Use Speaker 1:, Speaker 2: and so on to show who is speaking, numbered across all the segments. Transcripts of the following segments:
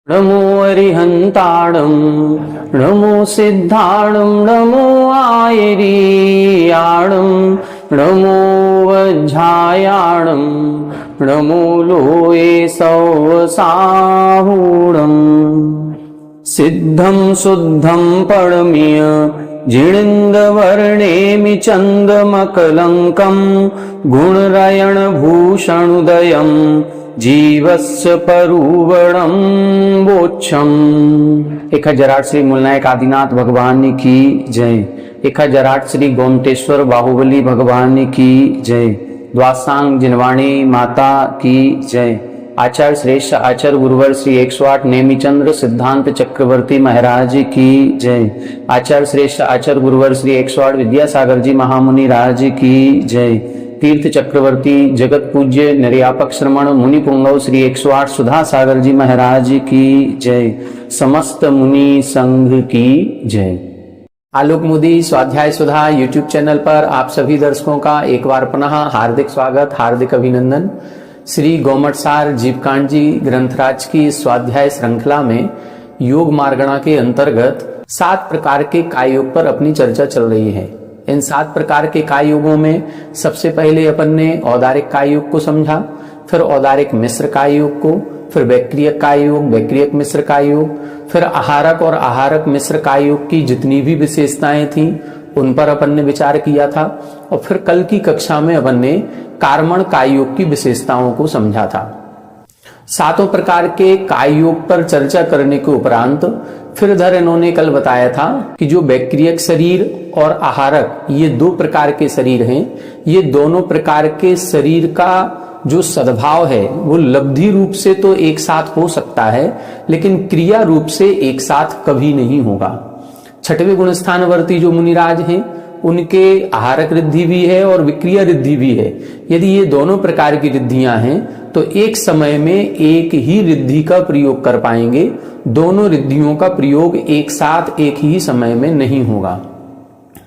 Speaker 1: नमो अरिहंताणं नमो सिद्धाणं नमो आयरीयाणं नमो वज्झायाणं नमो लोये सौसाहूणम् सिद्धं शुद्धं परमीय जिणिन्दवर्णेमि चन्दमकलङ्कं गुणरयणभूषणुदयं जीवस्य परुवणं बोच्छम। 1008 श्री मूलनायक आदिनाथ भगवान की जय। 1008 श्री गोमटेश्वर बाहुबली भगवान की जय। द्वासांग जिनवाणी माता की जय। आचार्य श्रेष्ठ आचार्य गुरुवर श्री 108 नेमिचंद्र सिद्धांत चक्रवर्ती महाराज की जय। आचार्य श्रेष्ठ आचार्य गुरुवर श्री 108 विद्यासागर जी महामुनि राज की जय। तीर्थ चक्रवर्ती जगत पूज्य निर्यापक श्रमण मुनि पुंगव श्री 108 सुधा सागर जी महाराज की जय। समस्त मुनि संघ की जय। आलोक मोदी स्वाध्याय सुधा यूट्यूब चैनल पर आप सभी दर्शकों का एक बार पुनः हार्दिक स्वागत, हार्दिक अभिनंदन। श्री गोमटसार जीवकांड जी ग्रंथराज की स्वाध्याय श्रृंखला में योग मार्गणा के अंतर्गत 7 प्रकार के काय योग पर अपनी चर्चा चल रही है। इन 7 प्रकार के काय योगों में सबसे पहले अपन ने औदारिक काय योग को समझा, फिर औदारिक मिश्र काय योग को, फिर वैक्रियक काय योग, वैक्रियक मिश्र काय योग, फिर आहारक और आहारक मिश्र काय योग की जितनी भी विशेषताएं थीं उन पर अपन ने विचार किया था। और फिर कल की कक्षा में अपन ने कार्मण काय योग की विशेषताओं को समझा था। 7 प्रकार के काय योग पर चर्चा करने के उपरांत फिर इधर इन्होंने कल बताया था कि जो वैक्रियक शरीर और आहारक ये 2 प्रकार के शरीर हैं, ये दोनों प्रकार के शरीर का जो सद्भाव है वो लब्धि रूप से तो एक साथ हो सकता है, लेकिन क्रिया रूप से एक साथ कभी नहीं होगा। 6वें गुणस्थानवर्ती जो मुनिराज हैं उनके आहारक रिद्धि भी है और विक्रिया रिद्धि भी है। यदि ये दोनों प्रकार की रिद्धियां हैं तो एक समय में एक ही रिद्धि का प्रयोग कर पाएंगे, दोनों रिद्धियों का प्रयोग एक साथ एक ही समय में नहीं होगा।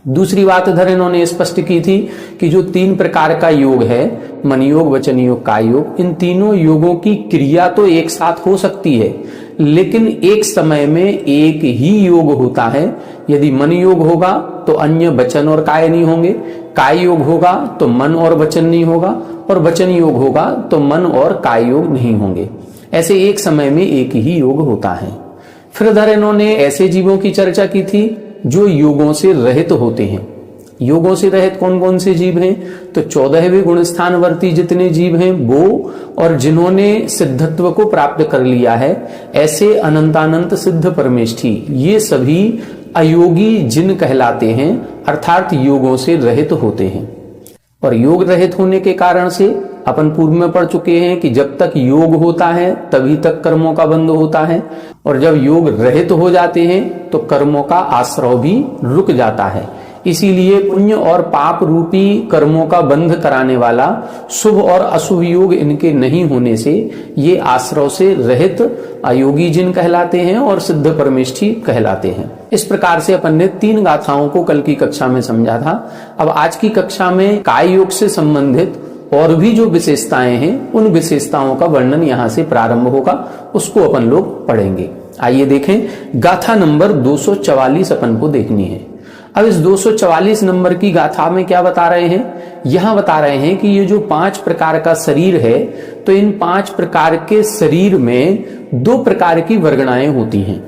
Speaker 1: दूसरी बात इधर इन्होंने स्पष्ट की थी कि जो 3 प्रकार का योग है, मन योग, वचन योग, काय योग, इन तीनों योगों की क्रिया तो एक साथ हो सकती है, लेकिन एक समय में एक ही योग होता है। यदि मन योग होगा तो अन्य वचन और काय नहीं होंगे, काय योग होगा तो मन और वचन नहीं होगा, और वचन योग होगा तो मन और काय योग नहीं होंगे। ऐसे एक समय में एक ही योग होता है। फिर इधर इन्होंने ऐसे जीवों की चर्चा की थी जो योगों से रहित होते हैं। योगों से रहित कौन कौन से जीव हैं? तो 14वें गुणस्थानवर्ती जितने जीव हैं वो, और जिन्होंने सिद्धत्व को प्राप्त कर लिया है, ऐसे अनंतानंत सिद्ध परमेष्ठी, ये सभी अयोगी जिन कहलाते हैं, अर्थात योगों से रहित होते हैं। और योग रहित होने के कारण से अपन पूर्व में पढ़ चुके हैं कि जब तक योग होता है तभी तक कर्मों का बंध होता है, और जब योग रहित हो जाते हैं तो कर्मों का आश्रय भी रुक जाता है। इसीलिए पुण्य और पाप रूपी कर्मों का बंध कराने वाला शुभ और अशुभ योग इनके नहीं होने से ये आश्रय से रहित अयोगी जिन कहलाते हैं और सिद्ध परमेष्ठी कहलाते हैं। इस प्रकार से अपन ने 3 गाथाओं को कल की कक्षा में समझा था। अब आज की कक्षा में काय योग से संबंधित और भी जो विशेषताएं हैं उन विशेषताओं का वर्णन यहाँ से प्रारंभ होगा, उसको अपन लोग पढ़ेंगे। आइए देखें, गाथा नंबर 244 अपन को देखनी है। अब इस 244 नंबर की गाथा में क्या बता रहे हैं? यहां बता रहे हैं कि ये जो 5 प्रकार का शरीर है, तो इन 5 प्रकार के शरीर में 2 प्रकार की वर्गणाएं होती हैं।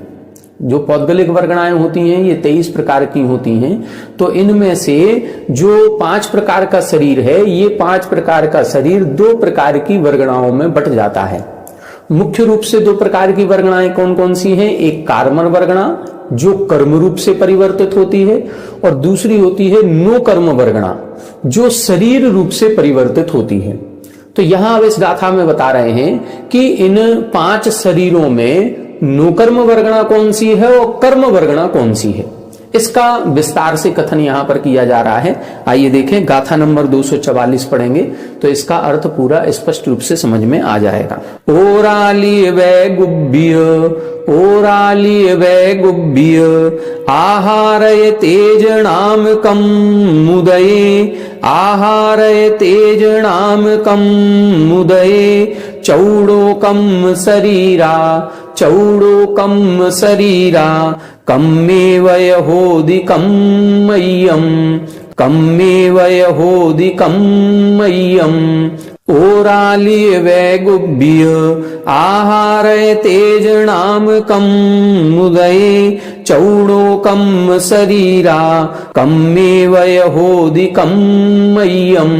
Speaker 1: जो पौद्गलिक वर्गणाएं होती हैं ये 23 प्रकार की होती हैं। तो इनमें से जो 5 प्रकार का शरीर है, ये 5 प्रकार का शरीर 2 प्रकार की वर्गणाओं में बट जाता है। मुख्य रूप से 2 प्रकार की वर्गणाएं कौन कौन सी हैं? एक कार्मण वर्गणा जो कर्म रूप से परिवर्तित होती है, और दूसरी होती है नो कर्म वर्गणा जो शरीर रूप से परिवर्तित होती है। तो यहां अब इस गाथा में बता रहे हैं कि इन 5 शरीरों में नो कर्म वर्गणा कौन सी है और कर्म वर्गणा कौन सी है, इसका विस्तार से कथन यहां पर किया जा रहा है। आइए देखें, गाथा नंबर 244 पढ़ेंगे तो इसका अर्थ पूरा स्पष्ट रूप से समझ में आ जाएगा। ओराली वै गुब्बिय आहारय तेजनामकं मुदये आहारय तेजनामकं मुदये चौडोकं शरीरा च चौड़ोकम शरीरा कम्मेव यहोदिकं मह्यम कम्मेव यहोदिकं मह्यम ओराली वैगुभ्य आहार तेजनामकं मुदये चौड़ोकम शरीरा कम्मेव यहोदिकं मह्यम।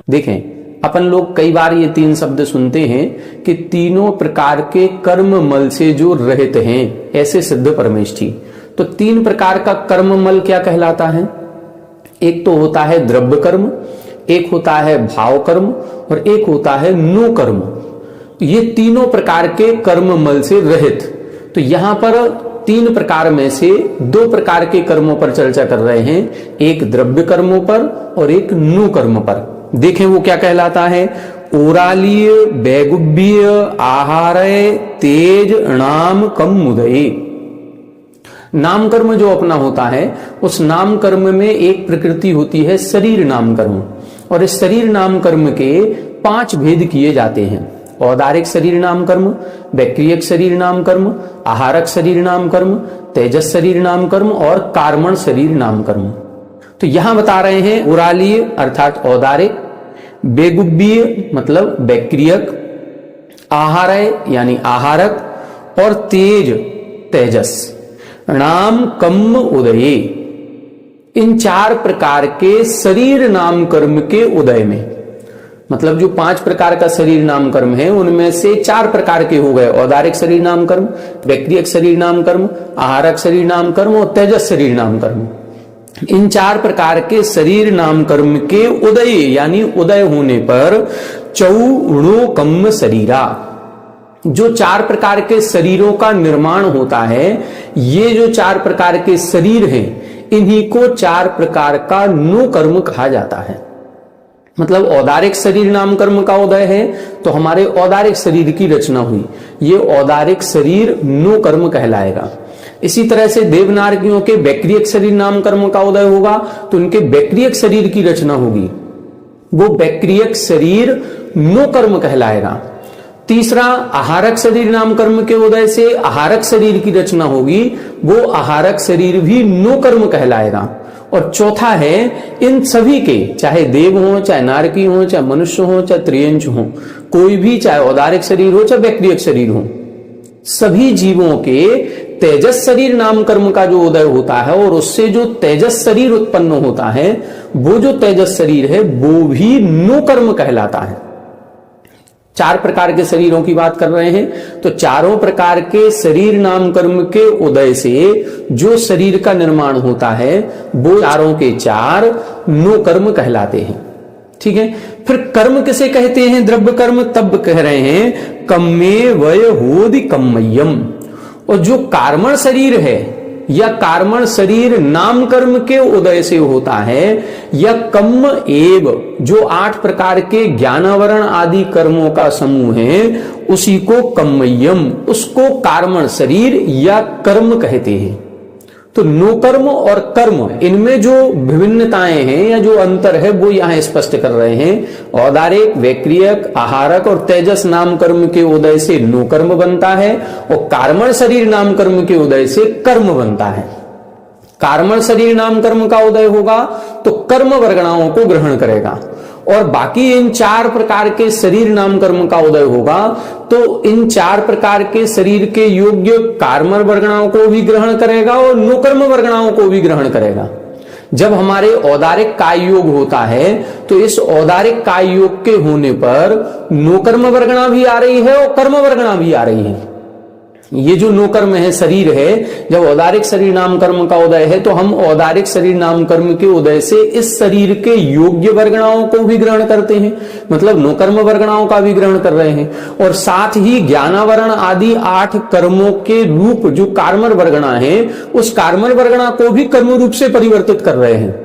Speaker 1: देखें, अपन लोग कई बार ये तीन शब्द सुनते हैं कि तीनों प्रकार के कर्म मल से जो रहित हैं ऐसे सिद्ध परमेष्ठी। तो तीन प्रकार का कर्म मल क्या कहलाता है? एक तो होता है द्रव्य कर्म, एक होता है भाव कर्म और एक होता है नो कर्म। ये तीनों प्रकार के कर्म मल से रहित। तो यहां पर तीन प्रकार में से दो प्रकार के कर्मों पर चर्चा कर रहे हैं, एक द्रव्य कर्मों पर और एक नो कर्म पर। देखें वो क्या कहलाता है। ओरालीय वैगुभ्य आहारय तेज नाम कम मुदये। नाम कर्म जो अपना होता है उस नाम कर्म में एक प्रकृति होती है शरीर नाम कर्म, और इस शरीर नाम कर्म के 5 भेद किए जाते हैं। औदारिक शरीर नाम कर्म, वैक्रियक शरीर नाम कर्म, आहारक शरीर नाम कर्म, तेजस शरीर नाम कर्म और कार्मण शरीर नाम कर्म। तो यहां बता रहे हैं उरालीय अर्थात औदारिक, बेगुब्बीय मतलब वैक्रियक, आहारय यानी आहारक और तेज तेजस नाम कम्म उदये। इन 4 प्रकार के शरीर नाम कर्म के उदय में, मतलब जो 5 प्रकार का शरीर नाम कर्म है उनमें से 4 प्रकार के हो गए। औदारिक शरीर नाम कर्म, वैक्रियक शरीर नाम कर्म, आहारक शरीर नाम कर्म और तेजस शरीर नाम कर्म। इन 4 प्रकार के शरीर नाम कर्म के उदय यानी उदय होने पर चौड़ोकम शरीरा, जो 4 प्रकार के शरीरों का निर्माण होता है, ये जो 4 प्रकार के शरीर हैं इन्हीं को 4 प्रकार का नो कर्म कहा जाता है। मतलब औदारिक शरीर नाम कर्म का उदय है तो हमारे औदारिक शरीर की रचना हुई, ये औदारिक शरीर नो कर्म कहलाएगा। इसी तरह से देवनारकियों के वैक्रियक शरीर नाम कर्म का उदय होगा तो उनके वैक्रियक शरीर की रचना होगी, वो वैक्रियक शरीर नो कर्म कहलाएगा। तीसरा, आहारक शरीर नाम कर्म के उदय से आहारक शरीर की रचना होगी, वो आहारक शरीर भी नो कर्म कहलाएगा। और चौथा है, इन सभी के चाहे देव हो, चाहे नारकी हो, चाहे मनुष्य हो, चाहे त्रियंच हो, कोई भी चाहे औदारिक शरीर हो चाहे वैक्रियक शरीर हो, सभी जीवों के तेजस शरीर नाम कर्म का जो उदय होता है और उससे जो तेजस शरीर उत्पन्न होता है, वो जो तेजस शरीर है वो भी नो कर्म कहलाता है। 4 प्रकार के शरीरों की बात कर रहे हैं तो चारों प्रकार के शरीर नाम कर्म के उदय से जो शरीर का निर्माण होता है वो चारों के 4 नो कर्म कहलाते हैं। ठीक है, फिर कर्म किसे कहते हैं? द्रव्य कर्म तब कह रहे हैं कम्मे वय होदि कम्मय्यम। और जो कार्मण शरीर है या कार्मण शरीर नाम कर्म के उदय से होता है, या कम्म एव जो 8 प्रकार के ज्ञानावरण आदि कर्मों का समूह है, उसी को कम्मय्यम, उसको कार्मण शरीर या कर्म कहते हैं। तो नो कर्म और कर्म इनमें जो विभिन्नताएं हैं या जो अंतर है वो यहां स्पष्ट कर रहे हैं। औदारिक, वैक्रियक, आहारक और तेजस नाम कर्म के उदय से नो कर्म बनता है और कार्मण शरीर नाम कर्म के उदय से कर्म बनता है। कार्मण शरीर नाम कर्म का उदय होगा तो कर्म वर्गणाओं को ग्रहण करेगा, और बाकी इन 4 प्रकार के शरीर नाम कर्म का उदय होगा तो इन 4 प्रकार के शरीर के योग्य कार्मण वर्गणाओं को भी ग्रहण करेगा और नो कर्म वर्गणाओं को भी ग्रहण करेगा। जब हमारे औदारिक काय योग होता है तो इस औदारिक काय योग के होने पर नो कर्म वर्गणा भी आ रही है और कर्म वर्गणा भी आ रही है। ये जो नो कर्म है, शरीर है, जब औदारिक शरीर नाम कर्म का उदय है तो हम औदारिक शरीर नाम कर्म के उदय से इस शरीर के योग्य वर्गणाओं को भी ग्रहण करते हैं, मतलब नो कर्म वर्गणाओं का भी ग्रहण कर रहे हैं, और साथ ही ज्ञानावरण आदि 8 कर्मों के रूप जो कार्मण वर्गणा है उस कार्मण वर्गणा को भी कर्म रूप से परिवर्तित कर रहे हैं।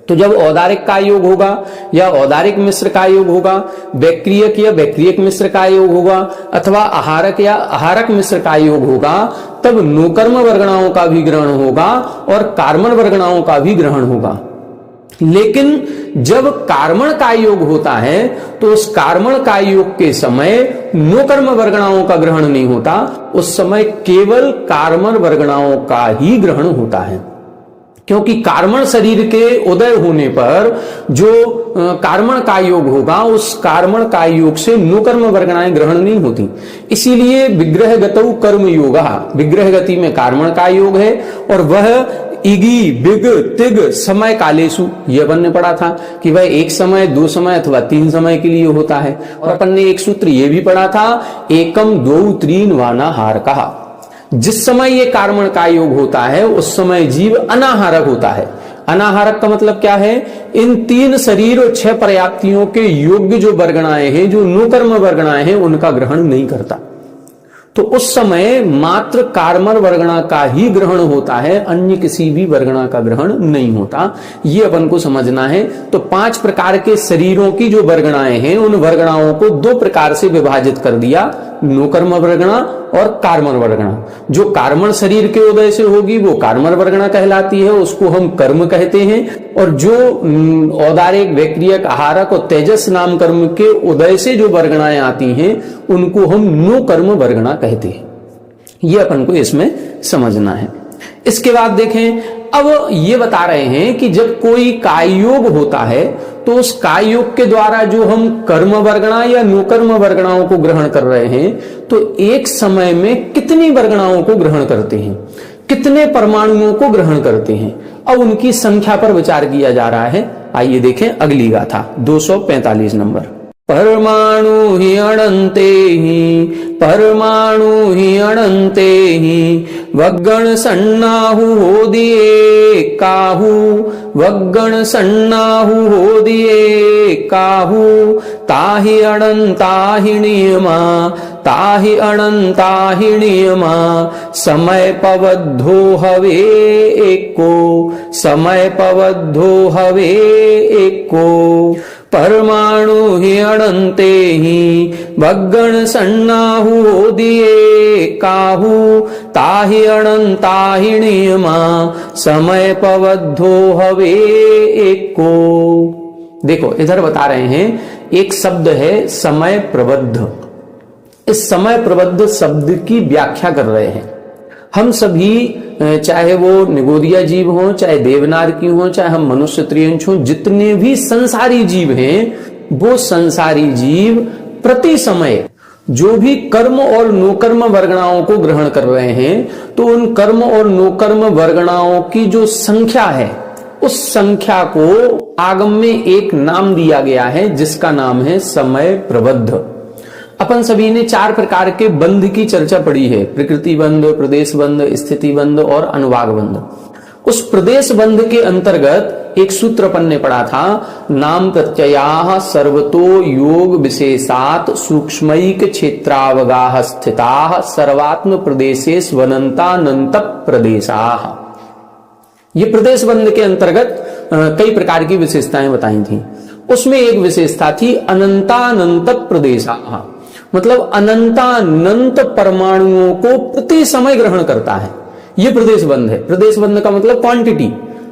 Speaker 1: तो जब औदारिक का योग होगा या औदारिक मिश्र का योग होगा, वैक्रियक या वैक्रियक मिश्र का योग होगा, अथवा आहारक या आहारक मिश्र का योग होगा, तब नो कर्म वर्गणाओं का भी ग्रहण होगा और कार्मण वर्गणाओं का भी ग्रहण होगा। लेकिन जब कार्मण का योग होता है तो उस कार्मण का योग के समय नोकर्म वर्गणाओं का ग्रहण नहीं होता, उस समय केवल कार्मण वर्गणाओं का ही ग्रहण होता है। क्योंकि कार्मण शरीर के उदय होने पर जो कार्मण का योग होगा, उस कार्मण का योग से नोकर्म वर्गणाएं ग्रहण नहीं होती। इसीलिए विग्रह गतौ कर्म योगा, विग्रह गति में कार्मण का योग है और वह इगी बिग तिग समय कालेशु, ये अपन ने पढ़ा था कि वह एक समय, दो समय अथवा तीन समय के लिए होता है। और अपन ने एक सूत्र ये भी पढ़ा था, एकम द्वौ त्रीन वाना हार कहा। जिस समय ये कार्मण का योग होता है उस समय जीव अनाहारक होता है। अनाहारक का मतलब क्या है? इन तीन शरीर और छह पर्याप्तियों के योग्य जो वर्गणाएं हैं, जो नोकर्म वर्गणाएं हैं, उनका ग्रहण नहीं करता। तो उस समय मात्र कार्मण वर्गणा का ही ग्रहण होता है, अन्य किसी भी वर्गणा का ग्रहण नहीं होता। ये अपन को समझना है। तो 5 प्रकार के शरीरों की जो वर्गणाएं हैं, उन वर्गणाओं को 2 प्रकार से विभाजित कर दिया, नोकर्म वर्गणा और कार्मण वर्गणा। जो कार्मण शरीर के उदय से होगी वो कार्मण वर्गणा कहलाती है, उसको हम कर्म कहते हैं। और जो औदारिक, वैक्रियक, आहारक और तेजस नाम कर्म के उदय से जो वर्गणाएं आती हैं उनको हम नो कर्म वर्गणा कहते हैं। ये अपन को इसमें समझना है। इसके बाद देखें, अब ये बता रहे हैं कि जब कोई कायोग होता है तो उस कायोग के द्वारा जो हम कर्म वर्गणा या नोकर्म वर्गणाओं को ग्रहण कर रहे हैं, तो एक समय में कितनी वर्गणाओं को ग्रहण करते हैं, कितने परमाणुओं को ग्रहण करते हैं। अब उनकी संख्या पर विचार किया जा रहा है। आइए देखें अगली गाथा 245 नंबर। परमाणु ही अनंते ही, परमाणु ही अनंते ही, वग्गण सन्नाहु हो दिए काहू, वग्गण सन्नाहु हो दिए काहू, ताहि अनंता ही नियमा, ताहि अनंता ही नियमा, समय पवद्धो हवे एको, समय पवद्धो हवे एको। परमाणु ही अनंते ही, वग्गण सन्नाहु हो दिए काहू, ताहि अनंता ही नियमा, समय पवद्धो हवे एको। देखो इधर बता रहे हैं, एक शब्द है समय प्रबद्ध। इस समय प्रबद्ध शब्द की व्याख्या कर रहे हैं। हम सभी, चाहे वो निगोदिया जीव हो, चाहे देवनार की हो, चाहे हम मनुष्य त्रियंश हो, जितने भी संसारी जीव हैं, वो संसारी जीव प्रति समय जो भी कर्म और नोकर्म वर्गणाओं को ग्रहण कर रहे हैं, तो उन कर्म और नोकर्म वर्गणाओं की जो संख्या है, उस संख्या को आगम में एक नाम दिया गया है, जिसका नाम है समय प्रबद्ध। अपन सभी ने 4 प्रकार के बंध की चर्चा पढ़ी है, प्रकृति बंध, प्रदेश बंध, स्थिति बंध और अनुवाग बंध। उस प्रदेश बंध के अंतर्गत एक सूत्र अपन ने पढ़ा था, नाम प्रत्ययाः सर्वतो योग विशेषात सूक्ष्मैक क्षेत्रावगाः स्थिताः सर्वात्म प्रदेशेष वनंतानंत प्रदेशाः। ये प्रदेश बंध के अंतर्गत कई प्रकार की विशेषताएं बताई थी। उसमें एक विशेषता थी अनंतानंत प्रदेशाः, मतलब अनंतानंत परमाणुओं को प्रति समय ग्रहण करता है। यह प्रदेश बंध है। प्रदेश बंध का मतलब क्वांटिटी।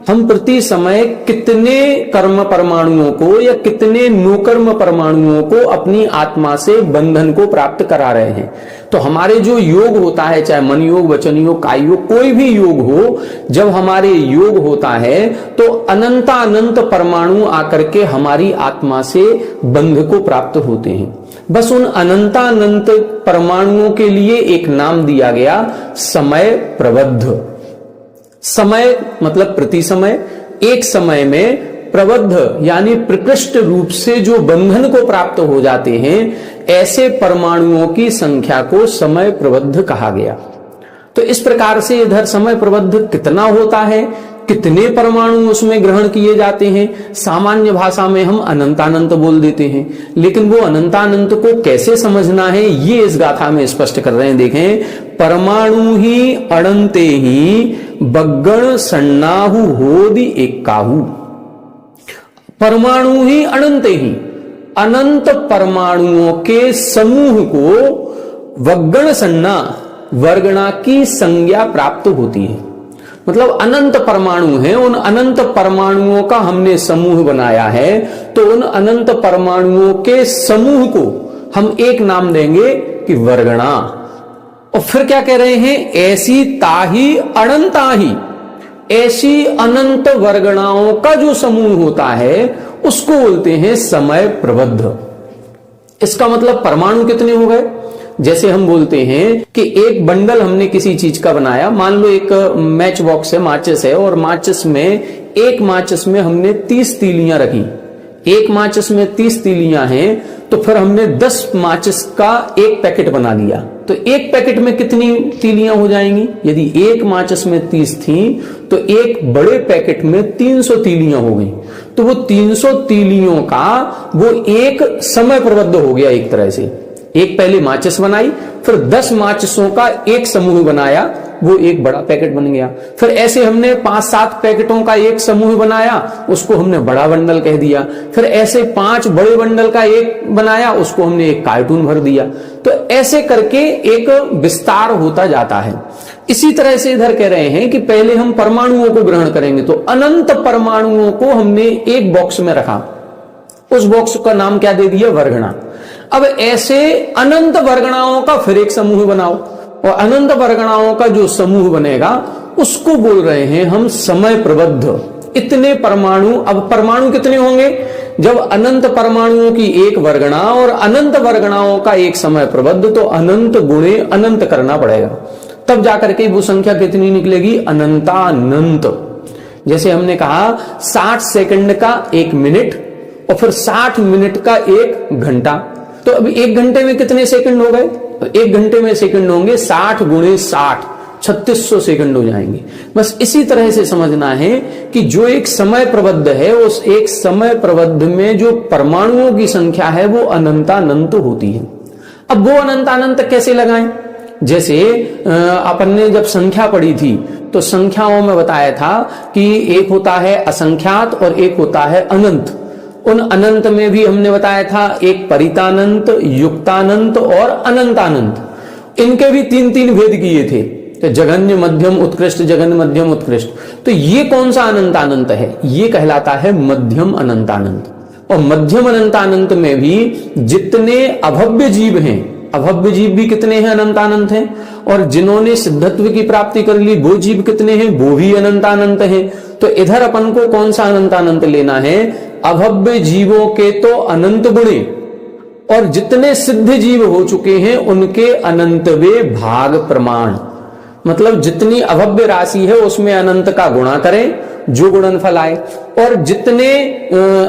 Speaker 1: हम प्रति समय कितने कर्म परमाणुओं को या कितने नोकर्म परमाणुओं को अपनी आत्मा से बंधन को प्राप्त करा रहे हैं। तो हमारे जो योग होता है, चाहे मन योग, वचन योग, काय योग, कोई भी योग हो, जब हमारे योग होता है तो अनंतानंत परमाणु आकर के हमारी आत्मा से बंध को प्राप्त होते हैं। बस उन अनंतानंत परमाणुओं के लिए एक नाम दिया गया, समय प्रबद्ध। समय मतलब प्रति समय, एक समय में प्रबद्ध यानी प्रकृष्ट रूप से जो बंधन को प्राप्त हो जाते हैं, ऐसे परमाणुओं की संख्या को समय प्रबद्ध कहा गया। तो इस प्रकार से इधर समय प्रबद्ध कितना होता है, कितने परमाणु उसमें ग्रहण किए जाते हैं, सामान्य भाषा में हम अनंतानंत बोल देते हैं, लेकिन वो अनंतानंत को कैसे समझना है ये इस गाथा में स्पष्ट कर रहे हैं। देखें, परमाणु ही अनंते ही बग्गण सन्नाहु होदि एकाहु। परमाणु ही अनंते ही, अनंत परमाणुओं के समूह को वग्गण सन्ना वर्गणा की संज्ञा प्राप्त होती है। मतलब अनंत परमाणु हैं, उन अनंत परमाणुओं का हमने समूह बनाया है, तो उन अनंत परमाणुओं के समूह को हम एक नाम देंगे कि वर्गणा। और फिर क्या कह रहे हैं, ऐसी ताही अनंता ही, ऐसी अनंत वर्गणाओं का जो समूह होता है उसको बोलते हैं समय प्रबद्ध। इसका मतलब परमाणु कितने हो गए, जैसे हम बोलते हैं कि एक बंडल हमने किसी चीज का बनाया, मान लो एक मैच बॉक्स है, माचिस है, और माचिस में एक माचिस में हमने 30 तीलियां रखी, एक माचिस में 30 तीलियां हैं, तो फिर हमने 10 माचिस का एक पैकेट बना लिया, तो एक पैकेट में कितनी तीलियां हो जाएंगी, यदि एक माचिस में 30 थी तो एक बड़े पैकेट में 300 तीलियां हो गई, तो वो 300 तीलियों का वो एक समय प्रबद्ध हो गया। एक तरह से एक पहले माचिस बनाई, फिर 10 माचिसों का एक समूह बनाया, वो एक बड़ा पैकेट बन गया। फिर ऐसे हमने 5-7 पैकेटों का एक समूह बनाया, उसको हमने बड़ा बंडल कह दिया। फिर ऐसे 5 बड़े बंडल का एक बनाया, उसको हमने एक कार्टून भर दिया। तो ऐसे करके एक विस्तार होता जाता है। इसी तरह से इधर कह रहे हैं कि पहले हम परमाणुओं को ग्रहण करेंगे, तो अनंत परमाणुओं को हमने एक बॉक्स में रखा, उस बॉक्स का नाम क्या दे दिया, वर्गणा। अब ऐसे अनंत वर्गणाओं का फिर एक समूह बनाओ, और अनंत वर्गणाओं का जो समूह बनेगा उसको बोल रहे हैं हम समय प्रबद्ध। इतने परमाणु, अब परमाणु कितने होंगे, जब अनंत परमाणुओं की एक वर्गणा और अनंत वर्गणाओं का एक समय प्रबद्ध, तो अनंत गुणे अनंत करना पड़ेगा, तब जाकर के वो संख्या कितनी निकलेगी, अनंतानंत। जैसे हमने कहा 60 सेकंड का 1 मिनट, और फिर 60 मिनट का 1 घंटा, तो अभी 1 घंटे में कितने सेकंड हो गए, तो 1 घंटे में सेकंड होंगे 60 गुणे 60, 3600 सेकंड हो जाएंगे। बस इसी तरह से समझना है कि जो एक समय प्रबद्ध है, उस एक समय प्रबद्ध में जो परमाणुओं की संख्या है वो अनंतानंत होती है। अब वो अनंतानंत कैसे लगाएं, जैसे अपन ने जब संख्या पढ़ी थी तो संख्याओं में बताया था कि एक होता है असंख्यात और एक होता है अनंत। उन अनंत में भी हमने बताया था एक परितानंत, युक्तानंत और अनंतानंत। इनके भी 3-3 भेद किए थे, तो जघन्य, मध्यम, उत्कृष्ट, जघन्य, मध्यम, उत्कृष्ट। तो ये कौन सा अनंतानंत है, ये कहलाता है मध्यम अनंतानंत। और मध्यम अनंतानंत में भी जितने अभव्य जीव हैं, अभव्य जीव भी कितने हैं, अनंतानंत हैं, और जिन्होंने सिद्धत्व की प्राप्ति कर ली वो जीव कितने हैं, वो भी अनंतानंत हैं। तो इधर अपन को कौन सा अनंतानंत लेना है, अभव्य जीवों के तो अनंत गुणे, और जितने सिद्ध जीव हो चुके हैं उनके अनंतवे भाग प्रमाण। मतलब जितनी अभव्य राशि है उसमें अनंत का गुणा करें जो गुणनफल आए, और जितने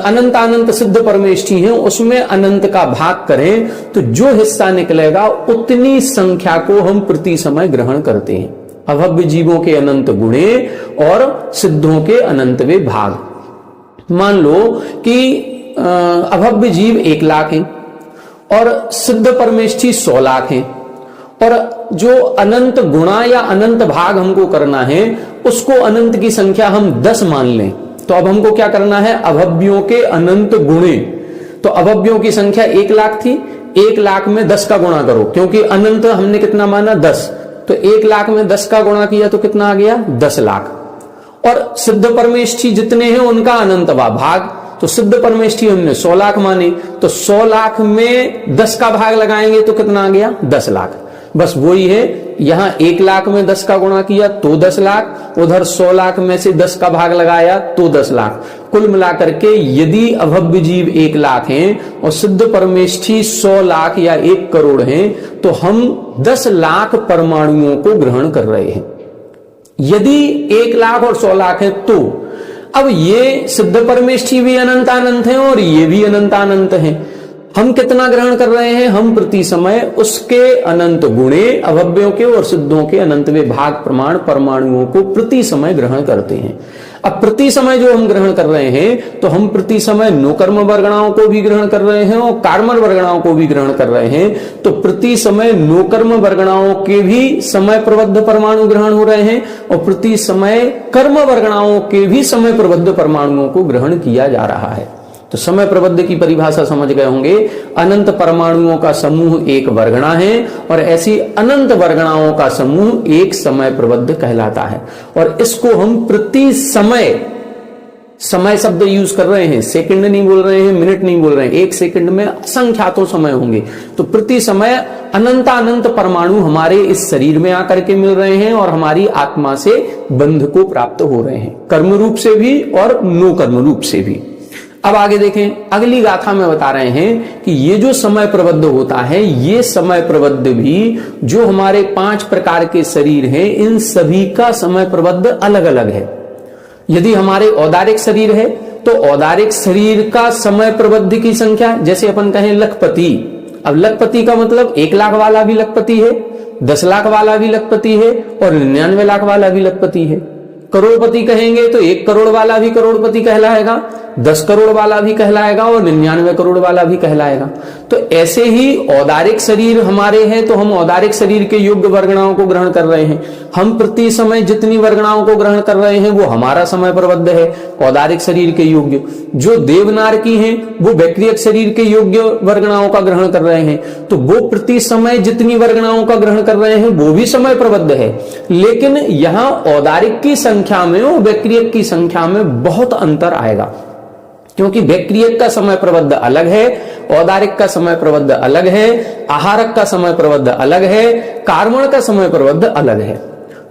Speaker 1: अनंतानंत सिद्ध परमेष्ठी हैं उसमें अनंत का भाग करें, तो जो हिस्सा निकलेगा उतनी संख्या को हम प्रति समय ग्रहण करते हैं। अभव्य जीवों के अनंत गुणे और सिद्धों के अनंतवे भाग। मान लो कि अभव्य जीव 1 लाख हैं और सिद्ध परमेष्ठी 100 लाख हैं, और जो अनंत गुणा या अनंत भाग हमको करना है उसको अनंत की संख्या हम 10 मान लें। तो अब हमको क्या करना है, अभव्यों के अनंत गुणे। तो अभव्यों की संख्या 1 लाख थी, 1 लाख में 10 का गुणा करो, क्योंकि अनंत हमने कितना माना, 10। तो 1 लाख में 10 का गुणा किया तो कितना आ गया, 10 लाख। और सिद्ध परमेष्ठी जितने हैं उनका अनंत भाग, तो सिद्ध परमेष्ठी हमने 100 लाख माने, तो 100 लाख में 10 का भाग लगाएंगे तो कितना आ गया, 10 लाख। बस वही है, यहां 1 लाख में 10 का गुणा किया तो 10 लाख, उधर 100 लाख में से 10 का भाग लगाया तो 10 लाख। कुल मिलाकर के यदि अभव्य जीव 1 लाख हैं और सिद्ध परमेष्ठी 100 लाख या 1 करोड़ हैं, तो हम 10 लाख परमाणुओं को ग्रहण कर रहे हैं। यदि 1 लाख और 100 लाख है तो अब ये सिद्ध परमेष्ठी भी अनंतानंत हैं और ये भी अनंतानंत हैं। हम कितना ग्रहण कर रहे हैं, हम प्रति समय उसके अनंत गुणे, अभव्यों के और सिद्धों के अनंतवे भाग प्रमाण परमाणुओं को प्रति समय ग्रहण करते हैं। अब प्रति समय जो हम ग्रहण कर रहे हैं, तो हम प्रति समय नोकर्म वर्गणाओं को भी ग्रहण कर रहे हैं और कार्मर वर्गणाओं को भी ग्रहण कर रहे हैं। तो प्रति समय नोकर्म वर्गणाओं के भी समय प्रबद्ध परमाणु ग्रहण हो रहे हैं और प्रति समय कर्म वर्गणाओं के भी समय प्रबद्ध परमाणुओं को ग्रहण किया जा रहा है। तो समय प्रबंध की परिभाषा समझ गए होंगे, अनंत परमाणुओं का समूह एक वर्गणा है और ऐसी अनंत वर्गणाओं का समूह एक समय प्रबंध कहलाता है। और इसको हम प्रति समय, समय शब्द यूज कर रहे हैं, सेकंड नहीं बोल रहे हैं, मिनट नहीं बोल रहे हैं, एक सेकंड में असंख्यातों समय होंगे। तो प्रति समय अनंत परमाणु हमारे इस शरीर में आकर के मिल रहे हैं और हमारी आत्मा से बंध को प्राप्त हो रहे हैं, कर्म रूप से भी और नो कर्म रूप से भी। अब आगे देखें, अगली गाथा में बता रहे हैं कि ये जो समय प्रबद्ध होता है, ये समय प्रबद्ध भी जो हमारे 5 प्रकार के शरीर हैं, इन सभी का समय प्रबद्ध अलग अलग है। यदि हमारे औदारिक शरीर है तो औदारिक शरीर का समय प्रबद्ध की संख्या, जैसे अपन कहें लखपति, अब लखपति का मतलब 1 लाख वाला भी लखपति है, 10 लाख वाला भी लखपति है और 99 लाख वाला भी लखपति है। करोड़पति कहेंगे तो 1 करोड़ वाला भी करोड़पति कहलाएगा, 10 करोड़ वाला भी कहलाएगा और 99 करोड़ वाला भी कहलाएगा। तो ऐसे ही औदारिक शरीर हमारे हैं तो हम औदारिक शरीर के योग्य वर्गणाओं को ग्रहण कर रहे हैं। हम प्रति समय जितनी वर्गणाओं को ग्रहण कर रहे हैं वो हमारा समय प्रबद्ध है औदारिक शरीर के योग्य। जो देवनार की हैं वो वैक्रियक शरीर के योग्य वर्गणाओं का ग्रहण कर रहे हैं, तो वो प्रति समय जितनी वर्गणाओं का ग्रहण कर रहे हैं वो भी समय प्रबद्ध है। लेकिन यहाँ औदारिक की संख्या में और वैक्रियक की संख्या में बहुत अंतर आएगा, क्योंकि वैक्रियक का समय प्रबद्ध अलग है, औदारिक का समय प्रबद्ध अलग है, आहारक का समय प्रबद्ध अलग है, कार्मण का समय प्रबद्ध अलग है।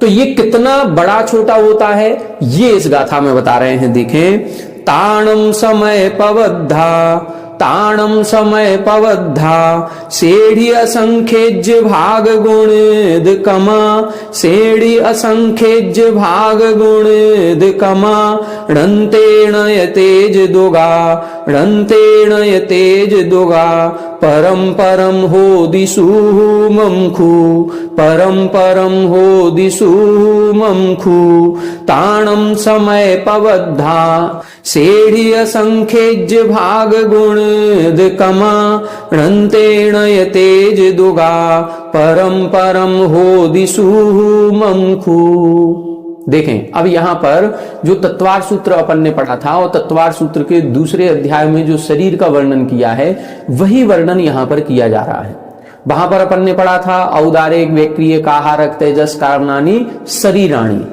Speaker 1: तो ये कितना बड़ा छोटा होता है ये इस गाथा में बता रहे हैं। देखें, ताणम समय पवद्धा, ताणम समय पवद्धा, सेढ़ी असंख्यज्य भाग गुणिद कमा, सेढ़ी असंख्यज्य भाग गुणिद कमा, णन्तेण यतेज दुगा, णन्तेण यतेज दुगा, परम परम हो दिशु ममखु, परम परम हो दिशु ममखु, ताणम समय पवद्धा, सेढ़ी असंख्यज्य भाग गुणिद कमा, णन्तेण यतेज दुगा, परम परम हो दिशु ममखु। देखें, अब यहां पर जो तत्वार सूत्र अपन ने पढ़ा था और तत्वार सूत्र के दूसरे अध्याय में जो शरीर का वर्णन किया है वही वर्णन यहां पर किया जा रहा है। वहां पर अपन ने पढ़ा था औदारिक वैक्रियक आहारक तेजस कारणानि शरीराणि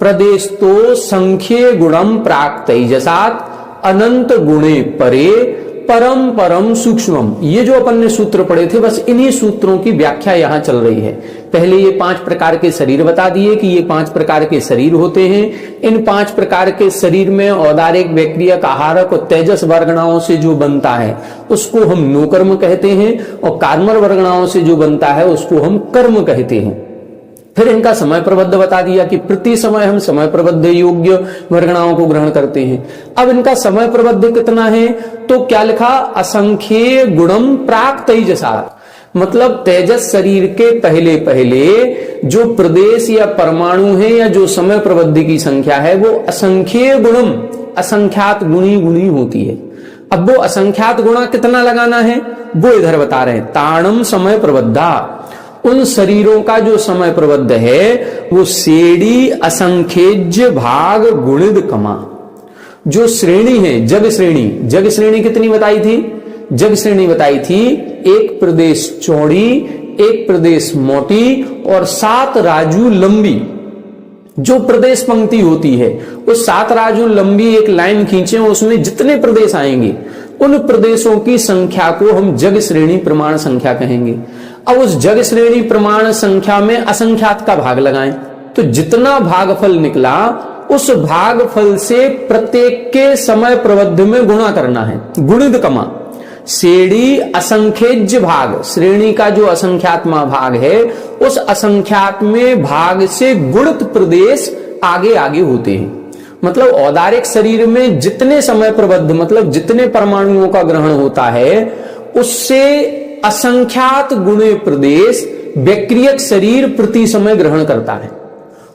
Speaker 1: प्रदेश तो संख्ये गुणम प्राक तेजसात अनंत गुणे परे परम परम सूक्ष्मम। ये जो अपन ने सूत्र पढ़े थे बस इन्हीं सूत्रों की व्याख्या यहां चल रही है। पहले ये 5 प्रकार के शरीर बता दिए कि ये 5 प्रकार के शरीर होते हैं। इन 5 प्रकार के शरीर में औदारिक वैक्रियक आहारक और तेजस वर्गणाओं से जो बनता है उसको हम नो कर्म कहते हैं और कार्मर वर्गणाओं से जो बनता है उसको हम कर्म कहते हैं। फिर इनका समय प्रबद्ध बता दिया कि प्रति समय हम समय प्रबद्ध योग्य वर्गणाओं को ग्रहण करते हैं। अब इनका समय प्रबद्ध कितना है तो क्या लिखा, असंख्य गुणम प्राक तेजसात, मतलब तेजस शरीर के पहले पहले जो प्रदेश या परमाणु है या जो समय प्रबद्ध की संख्या है वो असंख्य गुणम, असंख्यात गुणी गुणी होती है। अब वो असंख्यात गुणा कितना लगाना है वो इधर बता रहे हैं, ताणम समय प्रबद्धा, उन शरीरों का जो समय प्रबद्ध है वो सेड़ी असंख्यज्य भाग गुणिद कमा। जो श्रेणी है जग श्रेणी, जग श्रेणी कितनी बताई थी, जग श्रेणी बताई थी एक प्रदेश चौड़ी, एक प्रदेश मोटी और 7 राजू लंबी। जो प्रदेश पंक्ति होती है उस 7 राजू लंबी एक लाइन खींचे, उसमें जितने प्रदेश आएंगे उन प्रदेशों की संख्या को हम जग श्रेणी प्रमाण संख्या कहेंगे। अब उस जग श्रेणी प्रमाण संख्या में असंख्यात का भाग लगाएं तो जितना भागफल निकला उस भागफल से प्रत्येक के समय प्रबद्ध में गुणा करना है, गुणित कमा। श्रेणी असंख्यज्य भाग, श्रेणी का जो असंख्यात्मा भाग है उस असंख्यात्म भाग से गुणित प्रदेश आगे आगे होते हैं। मतलब औदारिक शरीर में जितने समय प्रबद्ध मतलब जितने परमाणुओं का ग्रहण होता है उससे असंख्यात गुणे प्रदेश वैक्रियक शरीर प्रति समय ग्रहण करता है,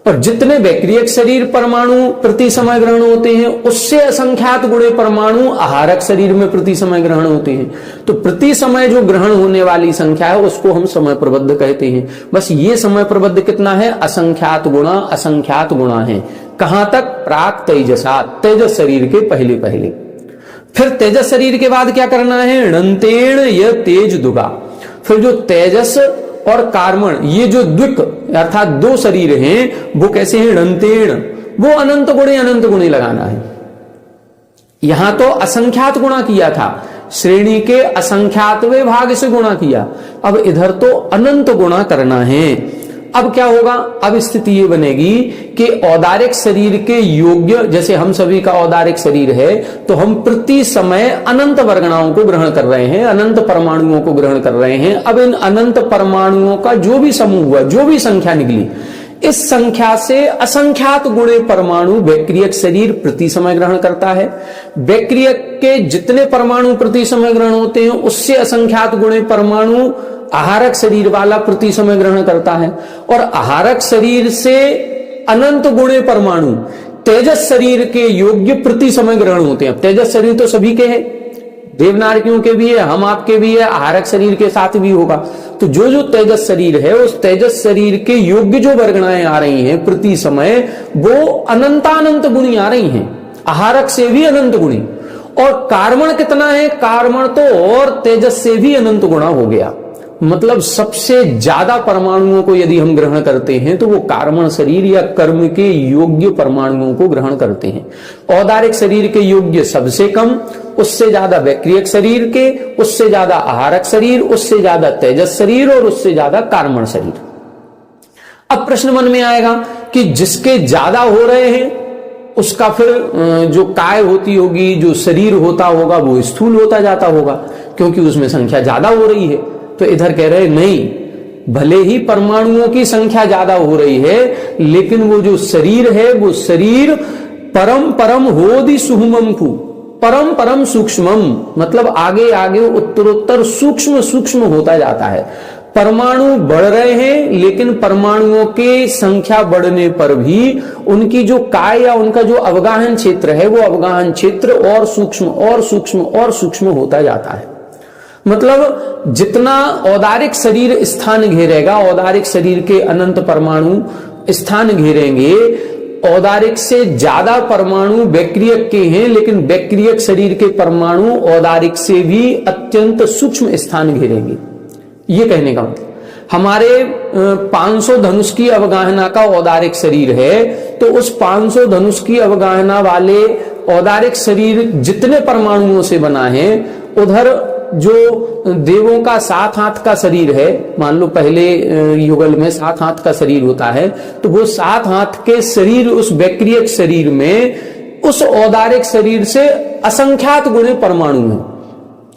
Speaker 1: और जितने वैक्रियक शरीर परमाणु प्रति समय ग्रहण होते हैं उससे असंख्यात गुणे परमाणु आहारक शरीर में प्रति समय ग्रहण होते हैं। तो प्रति समय जो ग्रहण होने वाली संख्या है उसको हम समय प्रबद्ध कहते हैं। बस ये समय प्रबद्ध कितना है, असंख्यात गुणा है। कहां तक, प्राक तेजसात, तेजस शरीर के पहले पहले। फिर तेजस शरीर के बाद क्या करना है, णन्तेण य तेज दुगा। फिर जो तेजस और कार्मण ये जो द्विक अर्थात दो शरीर हैं वो कैसे हैं, णन्तेण, वो अनंत गुणे लगाना है। यहां तो असंख्यात गुणा किया था, श्रेणी के असंख्यातवें भाग से गुणा किया, अब इधर तो अनंत गुणा करना है। अब क्या होगा, अब स्थिति ये बनेगी कि औदारिक शरीर के योग्य, जैसे हम सभी का औदारिक शरीर है तो हम प्रति समय अनंत वर्गणाओं को ग्रहण कर रहे हैं, अनंत परमाणुओं को ग्रहण कर रहे हैं। अब इन अनंत परमाणुओं का जो भी समूह हुआ, जो भी संख्या निकली, इस संख्या से असंख्यात गुणे परमाणु वैक्रियक शरीर प्रति समय ग्रहण करता है। वैक्रियक के जितने परमाणु प्रति समय ग्रहण होते हैं उससे असंख्यात गुणे परमाणु आहारक शरीर वाला प्रति समय ग्रहण करता है, और आहारक शरीर से अनंत गुणे परमाणु तेजस शरीर के योग्य प्रति समय ग्रहण होते हैं। तेजस शरीर तो सभी के हैं, देवनारकियों के भी है, हम आपके भी है, आहारक शरीर के साथ भी होगा। तो जो जो तेजस शरीर है उस तेजस शरीर के योग्य जो वर्गणाएं आ रही हैं प्रति समय, वो अनंतानंत गुणी आ रही हैं, आहारक से भी अनंत गुणी। और कार्मण कितना है, कार्मण तो और तेजस से भी अनंत गुणा हो गया। मतलब सबसे ज्यादा परमाणुओं को यदि हम ग्रहण करते हैं तो वो कार्मण शरीर या कर्म के योग्य परमाणुओं को ग्रहण करते हैं। औदारिक शरीर के योग्य सबसे कम, उससे ज्यादा वैक्रियक शरीर के, उससे ज्यादा आहारक शरीर, उससे ज्यादा तेजस शरीर और उससे ज्यादा कार्मण शरीर। अब प्रश्न मन में आएगा कि जिसके ज्यादा हो रहे हैं उसका फिर जो काय होती होगी, जो शरीर होता होगा वो स्थूल होता जाता होगा, क्योंकि उसमें संख्या ज्यादा हो रही है। तो इधर कह रहे नहीं, भले ही परमाणुओं की संख्या ज्यादा हो रही है लेकिन वो जो शरीर है वो शरीर परम परम होदि सुहुमम को, परम परम सूक्ष्मम, मतलब आगे आगे उत्तरोत्तर सूक्ष्म सूक्ष्म होता जाता है। परमाणु बढ़ रहे हैं लेकिन परमाणुओं की संख्या बढ़ने पर भी उनकी जो काय या उनका जो अवगाहन क्षेत्र है वो अवगाहन क्षेत्र और सूक्ष्म और सूक्ष्म और सूक्ष्म होता जाता है। मतलब जितना औदारिक शरीर स्थान घेरेगा, औदारिक शरीर के अनंत परमाणु स्थान घेरेंगे, औदारिक से ज्यादा परमाणु वैक्रियक के हैं लेकिन वैक्रियक शरीर के परमाणु औदारिक से भी अत्यंत सूक्ष्म स्थान घेरेंगे। ये कहने का मतलब हमारे 500 धनुष की अवगाहना का औदारिक शरीर है तो उस 500 धनुष की अवगाहना वाले औदारिक शरीर जितने परमाणुओं से बना है, उधर जो देवों का 7 हाथ का शरीर है, मान लो पहले युगल में 7 हाथ का शरीर होता है, तो वो 7 हाथ के शरीर उस वैक्रियक शरीर में उस औदारिक शरीर से असंख्यात गुणे परमाणु हैं।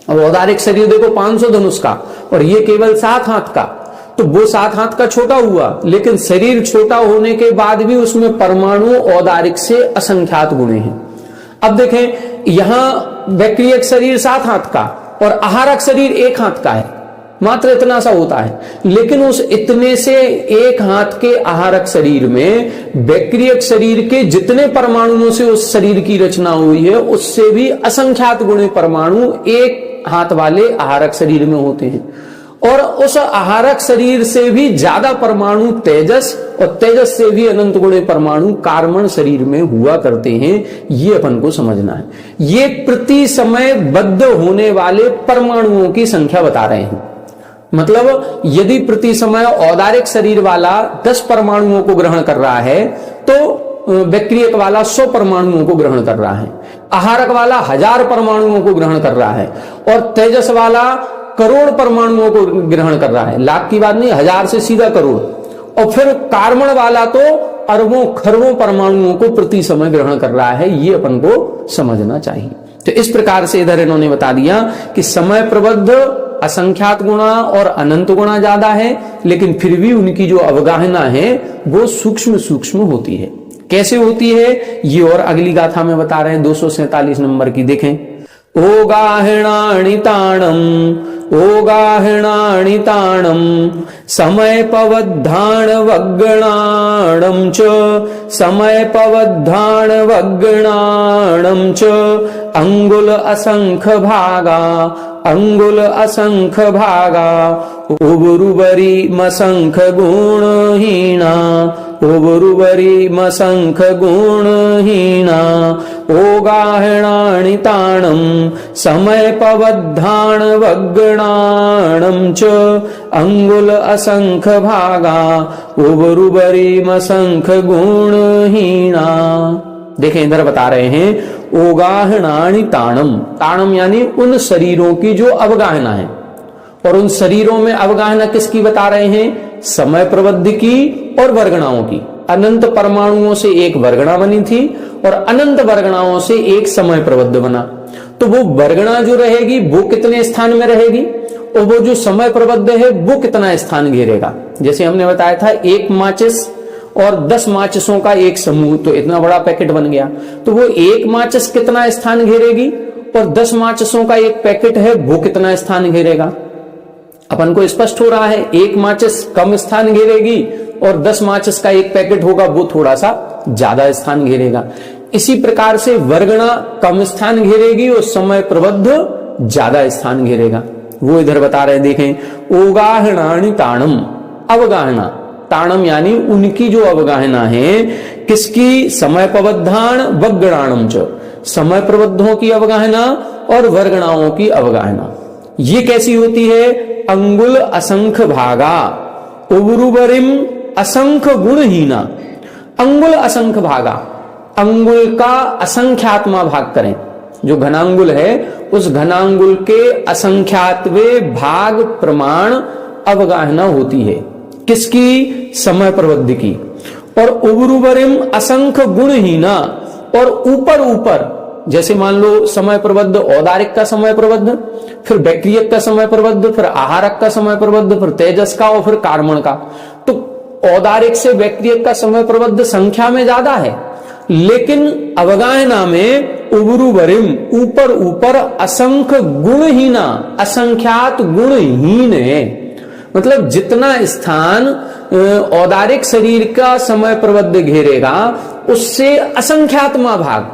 Speaker 1: अब औदारिक शरीर देखो 500 धनुष का और ये केवल 7 हाथ का, तो वो 7 हाथ का छोटा हुआ, लेकिन शरीर छोटा होने के बाद भी उसमें परमाणु औदारिक से असंख्यात गुणे हैं। अब देखें यहां वैक्रियक शरीर 7 हाथ का और आहारक शरीर 1 हाथ का है, मात्र इतना सा होता है, लेकिन उस इतने से 1 हाथ के आहारक शरीर में वैक्रियक शरीर के जितने परमाणुओं से उस शरीर की रचना हुई है उससे भी असंख्यात गुणे परमाणु 1 हाथ वाले आहारक शरीर में होते हैं, और उस आहारक शरीर से भी ज्यादा परमाणु तेजस और तेजस से भी अनंत गुणे परमाणु कार्मण शरीर में हुआ करते हैं। ये अपन को समझना है। ये प्रति समय बद्ध होने वाले परमाणुओं की संख्या बता रहे हैं। मतलब यदि प्रति समय औदारिक शरीर वाला 10 परमाणुओं को ग्रहण कर रहा है तो वैक्रियक वाला 100 परमाणुओं को ग्रहण कर रहा है, आहारक वाला 1000 परमाणुओं को ग्रहण कर रहा है, और तेजस वाला करोड़ परमाणुओं को ग्रहण कर रहा है। लाख की बात नहीं, 1000 से सीधा करोड़। और फिर कार्मण वाला तो अरबों खरबों परमाणुओं को प्रति समय ग्रहण कर रहा है। ये अपन को समझना चाहिए। तो इस प्रकार से इधर इन्होंने बता दिया कि समय प्रबद्ध असंख्यात गुणा और अनंत गुणा ज्यादा है, लेकिन फिर भी उनकी जो अवगाहना है वो सूक्ष्म सूक्ष्म होती है। कैसे होती है ये और अगली गाथा में बता रहे हैं। 247 नंबर की देखें। ओगाहिणाणि ताणम ओगाहिणाणि ताणम समय पवद्धाण वग्गणाणम च समय पवद्धाण वग्गणाणम च अंगुल असंख्य भागा अंगुल असंख्य भागा उबरुबरी मसंख्य गुणहीना उर्वरीमसंख गुणहीना ओगाहणानि ताणं समयपबद्धान् वग्गणानं च अंगुल असंख भागा उर्वरीमसंख गुणहीना। देखें इधर बता रहे हैं ओगाहणानि ताणम, ताणम यानी उन शरीरों की जो अवगाहना है, और उन शरीरों में अवगाहना किसकी बता रहे हैं? समय प्रबुद्ध की और वर्गणाओं की। अनंत परमाणुओं से एक वर्गणा बनी थी और अनंत वर्गणाओं से एक समय प्रबुद्ध बना। तो वो वर्गणा जो रहेगी वो कितने स्थान में रहेगी, और वो जो समय प्रबुद्ध है वो कितना स्थान घेरेगा। जैसे हमने बताया था 1 माचिस और 10 माचिसों का एक समूह, तो इतना बड़ा पैकेट बन गया। तो वो 1 माचिस कितना स्थान घेरेगी और 10 माचिसों का एक पैकेट है वो कितना स्थान घेरेगा। अपन को स्पष्ट हो रहा है, 1 माचिस कम स्थान घेरेगी और 10 माचिस का एक पैकेट होगा वो थोड़ा सा ज्यादा स्थान घेरेगा। इसी प्रकार से वर्गणा कम स्थान घेरेगी और समय प्रबुद्ध ज्यादा स्थान घेरेगा। वो इधर बता रहे, देखें ओगाहणानि ताणम, अवगाहना, ताणम यानी उनकी जो अवगाहना है, किसकी? समय प्रबद्धान वग्गणाणम च, समय प्रबद्धों की अवगाहना और वर्गणाओं की अवगाहना। ये कैसी होती है? अंगुल असंख भागा उर्वरिम असंख्य गुणहीना। अंगुल असंख्य भागा, अंगुल का असंख्यात्मा भाग करें। जो घनांगुल है उस घनांगुल के असंख्यातवे भाग प्रमाण अवगाहना होती है। किसकी? समय प्रबुद्ध की। और उर्वरिम असंख्य गुणहीना, और ऊपर ऊपर, जैसे मान लो समय प्रबुद्ध औदारिक का समय प्रबुद्ध, फिर बैक्टीरियक का समय प्रबुद्ध, फिर आहारक का समय प्रबुद्ध, फिर तेजस का और फिर कार्बन का। तो औदारिक से बैक्टीरियक का समय प्रबुद्ध संख्या में ज्यादा है, लेकिन अवगाहना में उर्वरिम ऊपर ऊपर असंख्य गुणहीना, असंख्यात गुणहीन है। मतलब जितना स्थान औदारिक शरीर का समय प्रबुद्ध घेरेगा उससे असंख्यात्मा भाग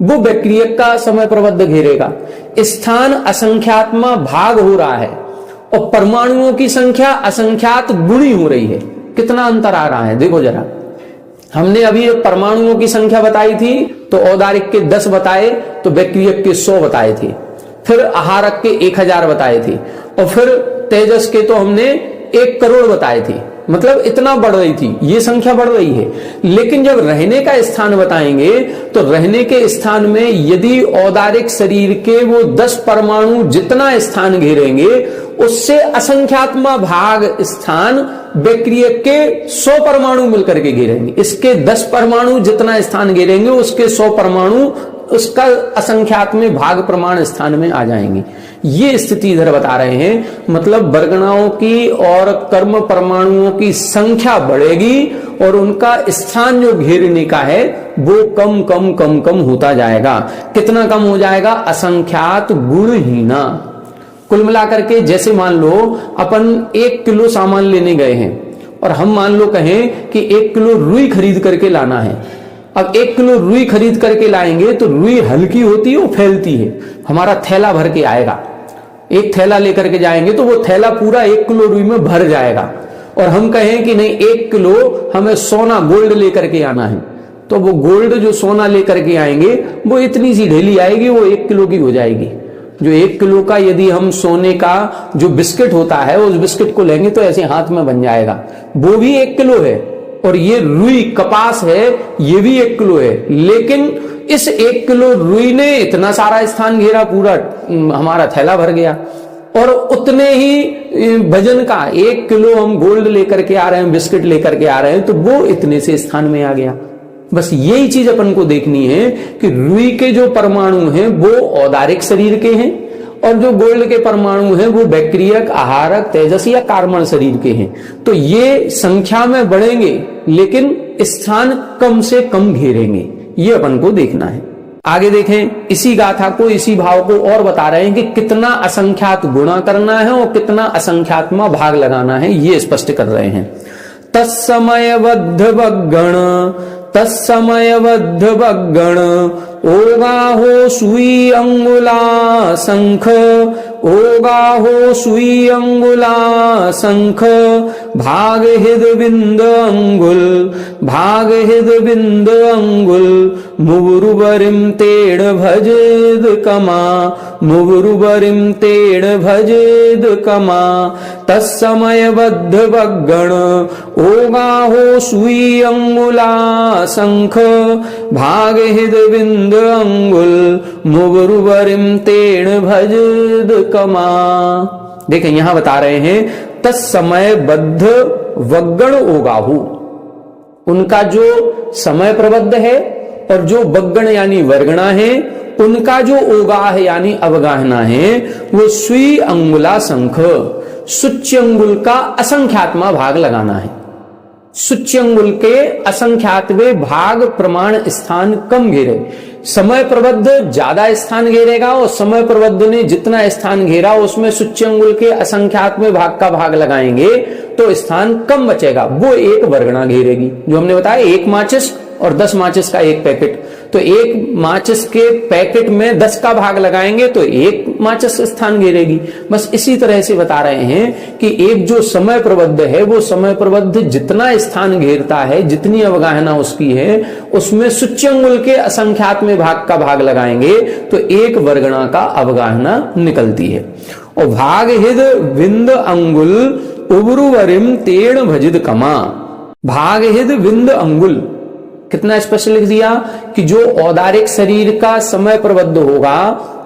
Speaker 1: वो बैक्टीरियक का समय प्रबुद्ध घेरेगा। स्थान असंख्यात्मा भाग हो रहा है और परमाणुओं की संख्या असंख्यात गुणी हो रही है। कितना अंतर आ रहा है देखो जरा। हमने अभी परमाणुओं की संख्या बताई थी तो औदारिक के 10 बताए, तो बैक्टीरियक के 100 बताए थे, फिर आहारक के 1000 बताए थे, और फिर तेजस के तो हमने 1 करोड़ बताए थे। मतलब इतना बढ़ रही थी, ये संख्या बढ़ रही है। लेकिन जब रहने का स्थान बताएंगे तो रहने के स्थान में यदि औदारिक शरीर के वो 10 परमाणु जितना स्थान घेरेंगे उससे असंख्यात्मा भाग स्थान बैक्टीरियक के 100 परमाणु मिलकर के घेरेंगे। इसके 10 परमाणु जितना स्थान घेरेंगे उसके 100 परमाणु उसका असंख्यात में भाग प्रमाण स्थान में आ जाएंगे। ये स्थिति इधर बता रहे हैं। मतलब वर्गणाओं की और कर्म परमाणुओं की संख्या बढ़ेगी और उनका स्थान जो घेरने का है वो कम कम कम कम होता जाएगा। कितना कम हो जाएगा? असंख्यात गुणहीना। कुल मिलाकर के जैसे मान लो अपन 1 किलो सामान लेने गए हैं और हम मान लो कहें कि 1 किलो रुई खरीद करके लाना है। अब 1 किलो रुई खरीद करके लाएंगे तो रुई हल्की होती है, वो फैलती है, हमारा थैला भर के आएगा। एक थैला लेकर के जाएंगे तो वो थैला पूरा 1 किलो रुई में भर जाएगा। और हम कहें कि नहीं 1 किलो हमें सोना गोल्ड लेकर के आना है, तो वो गोल्ड जो सोना लेकर के आएंगे वो इतनी सी ढेली आएगी, वो 1 किलो की हो जाएगी। जो 1 किलो का यदि हम सोने का जो बिस्किट होता है उस बिस्किट को लेंगे तो ऐसे हाथ में बन जाएगा, वो भी 1 किलो है। और ये रुई कपास है, ये भी 1 किलो है। लेकिन इस 1 किलो रुई ने इतना सारा स्थान घेरा, पूरा हमारा थैला भर गया। और उतने ही वजन का 1 किलो हम गोल्ड लेकर के आ रहे हैं, बिस्किट लेकर के आ रहे हैं, तो वो इतने से स्थान में आ गया। बस यही चीज अपन को देखनी है कि रुई के जो परमाणु हैं वो औदारिक शरीर के हैं और जो गोल्ड के परमाणु हैं वो बैक्टीरियक, आहारक, तेजस या कार्बन शरीर के हैं। तो ये संख्या में बढ़ेंगे लेकिन स्थान कम से कम घेरेंगे, ये अपन को देखना है। आगे देखें, इसी गाथा को, इसी भाव को और बता रहे हैं कि कितना असंख्यात गुणा करना है और कितना असंख्यात्मा भाग लगाना है, ये स्पष्ट कर रहे हैं। तत्समयबद्ध वग्गण तत्समयबद्ध बग्गण ओगाहो सुई अंगुला शंख ओगाहो सुई अंगुला शंख भाग हिद बिंद अंगुल भाग हिद बिंद अंगुल मुबरुबरिम तेड़ भजेद कमा मुबरुबरिम तेड़ भजेद कमा तत्समयबद्ध बग्गण ओगाहो सुई अंगुला शंख भाग हिद बिंद अंगुल मुबरुबरिम तेड़ भजेद कमा। देखें यहां बता रहे हैं तत्समय बद्ध वग्गण ओगाहु, उनका जो समय प्रबद्ध है और जो बग्गण यानी वर्गणा है उनका जो ओगाह यानी अवगाहना है वो सुई अंगुला शंख, सुच्य अंगुल का असंख्यात्मा भाग लगाना है। सुच्य अंगुल के असंख्यातवे भाग प्रमाण स्थान कम घेरे, समय प्रबद्ध ज्यादा स्थान घेरेगा और समय प्रबद्ध ने जितना स्थान घेरा उसमें सुच्य अंगुल के असंख्यातवे भाग का भाग लगाएंगे तो स्थान कम बचेगा, वो एक वर्गणा घेरेगी। जो हमने बताया 1 माचिस और 10 माचिस का एक पैकेट, तो 1 माचिस के पैकेट में 10 का भाग लगाएंगे तो 1 माचिस स्थान घेरेगी। बस इसी तरह से बता रहे हैं कि एक जो समय प्रबद्ध है वो समय प्रबद्ध जितना स्थान घेरता है, जितनी अवगाहना उसकी है, उसमें सुच्य अंगुल के असंख्यात्मक भाग का भाग लगाएंगे तो एक वर्गणा का अवगाहना निकलती है। और भाग हिद विंद अंगुल उबरुवरिम तेड़ भजिद कमा, भाग हिद विंद अंगुल कितना स्पष्ट लिख दिया कि जो औदारिक शरीर का समय प्रबद्ध होगा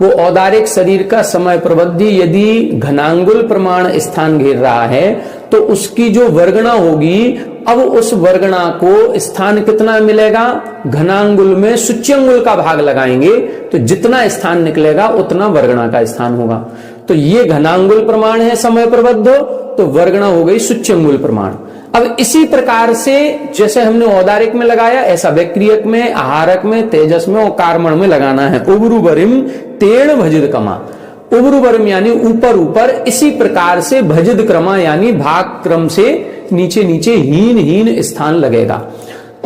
Speaker 1: वो औदारिक शरीर का समय प्रबद्ध यदि घनांगुल प्रमाण स्थान घेर रहा है तो उसकी जो वर्गणा होगी, अब उस वर्गणा को स्थान कितना मिलेगा, घनांगुल में सुच्यंगुल का भाग लगाएंगे तो जितना स्थान निकलेगा उतना वर्गणा का स्थान होगा। तो ये घनांगुल प्रमाण है समय प्रबद्ध, तो वर्गणा हो गई सुच्यंगुल प्रमाण। अब इसी प्रकार से जैसे हमने औदारिक में लगाया ऐसा व्यक्रियक में, आहारक में, तेजस में और कार्मण में लगाना है। उबरुबरिम तेड़ भजिद कमा, उबरुबरिम यानी ऊपर ऊपर, इसी प्रकार से भजिद क्रमा यानी भाग क्रम से नीचे नीचे हीन हीन स्थान लगेगा।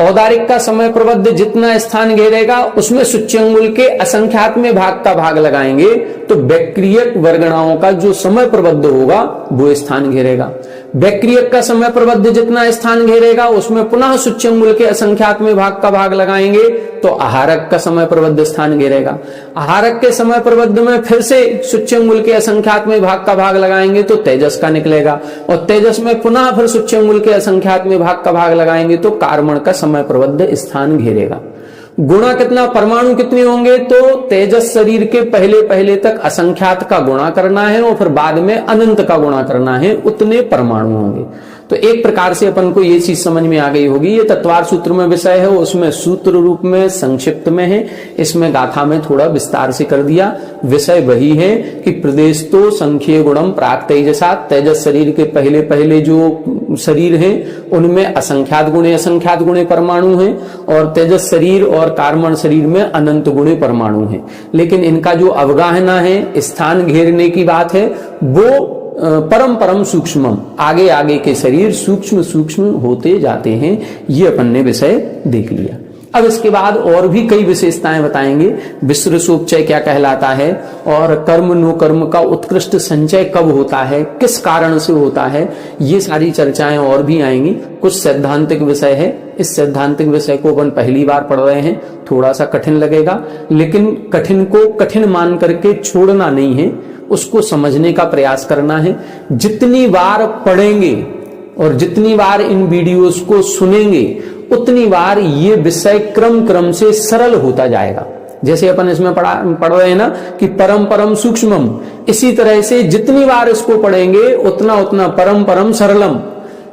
Speaker 1: औदारिक का समय प्रबद्ध जितना स्थान घेरेगा उसमें सुच्यंगुल के असंख्यात्मक भाग का भाग लगाएंगे तो व्यक्रियक वर्गणाओं का जो समय प्रबद्ध होगा वो स्थान घेरेगा। व्यक्रियक का समय प्रबद्ध जितना स्थान घेरेगा उसमें पुनः सुच्यंगुल के असंख्यात्मक भाग का भाग लगाएंगे तो आहारक का समय प्रबद्ध स्थान घेरेगा। आहारक के समय प्रबद्ध में फिर से सुच्यंगुल के असंख्यात्मक भाग का भाग लगाएंगे तो तेजस का निकलेगा और तेजस में पुनः फिर सुच्यंगुल के असंख्यात्मक भाग का भाग लगाएंगे तो कार्मण का समय प्रबद्ध स्थान घेरेगा। गुणा कितना, परमाणु कितने होंगे, तो तेजस शरीर के पहले पहले तक असंख्यात का गुणा करना है और फिर बाद में अनंत का गुणा करना है, उतने परमाणु होंगे। तो एक प्रकार से अपन को ये चीज समझ में आ गई होगी। ये तत्वार सूत्र में विषय है, उसमें सूत्र रूप में संक्षिप्त में है, इसमें गाथा में थोड़ा विस्तार से कर दिया। विषय वही है कि प्रदेश तो संख्य गुणम प्राक तेजसा, तेजस शरीर के पहले पहले जो शरीर है उनमें असंख्यात गुणे परमाणु हैं और तेजस शरीर और कार्मण शरीर में अनंत गुणे परमाणु हैं। लेकिन इनका जो अवगाहना है, स्थान घेरने की बात है, वो परम परम सूक्ष्म, आगे आगे के शरीर सूक्ष्म सूक्ष्म होते जाते हैं। ये अपन ने विषय देख लिया। अब इसके बाद और भी कई विशेषताएं बताएंगे। विश्रसोपचय क्या कहलाता है और कर्म नो कर्म का उत्कृष्ट संचय कब होता है, किस कारण से होता है, ये सारी चर्चाएं और भी आएंगी। कुछ सैद्धांतिक विषय है, इस सैद्धांतिक विषय को अपन पहली बार पढ़ रहे हैं, थोड़ा सा कठिन लगेगा, लेकिन कठिन को कठिन मान करके छोड़ना नहीं है, उसको समझने का प्रयास करना है। जितनी बार पढ़ेंगे और जितनी बार इन वीडियोस को सुनेंगे उतनी बार ये विषय क्रम क्रम से सरल होता जाएगा। जैसे अपन इसमें पढ़ रहे हैं ना कि परम परम सूक्ष्मम, इसी तरह से जितनी बार इसको पढ़ेंगे उतना उतना परम परम सरलम,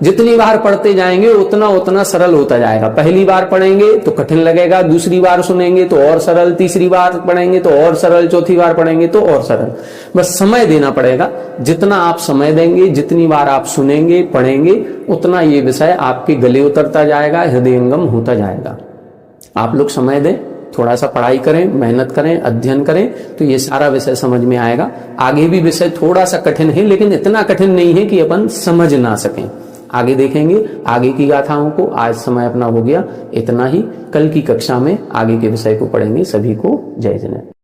Speaker 1: जितनी बार पढ़ते जाएंगे उतना उतना सरल होता जाएगा। पहली बार पढ़ेंगे तो कठिन लगेगा, दूसरी बार सुनेंगे तो और सरल, तीसरी बार पढ़ेंगे तो और सरल, चौथी बार पढ़ेंगे तो और सरल। बस समय देना पड़ेगा। जितना आप समय देंगे, जितनी बार आप सुनेंगे पढ़ेंगे, उतना ये विषय आपके गले उतरता जाएगा, हृदयंगम होता जाएगा। आप लोग समय दें, थोड़ा सा पढ़ाई करें, मेहनत करें, अध्ययन करें तो ये सारा विषय समझ में आएगा। आगे भी विषय थोड़ा सा कठिन है लेकिन इतना कठिन नहीं है कि अपन समझ ना सकें। आगे देखेंगे आगे की गाथाओं को। आज समय अपना हो गया इतना ही, कल की कक्षा में आगे के विषय को पढ़ेंगे। सभी को जय जगन्नाथ।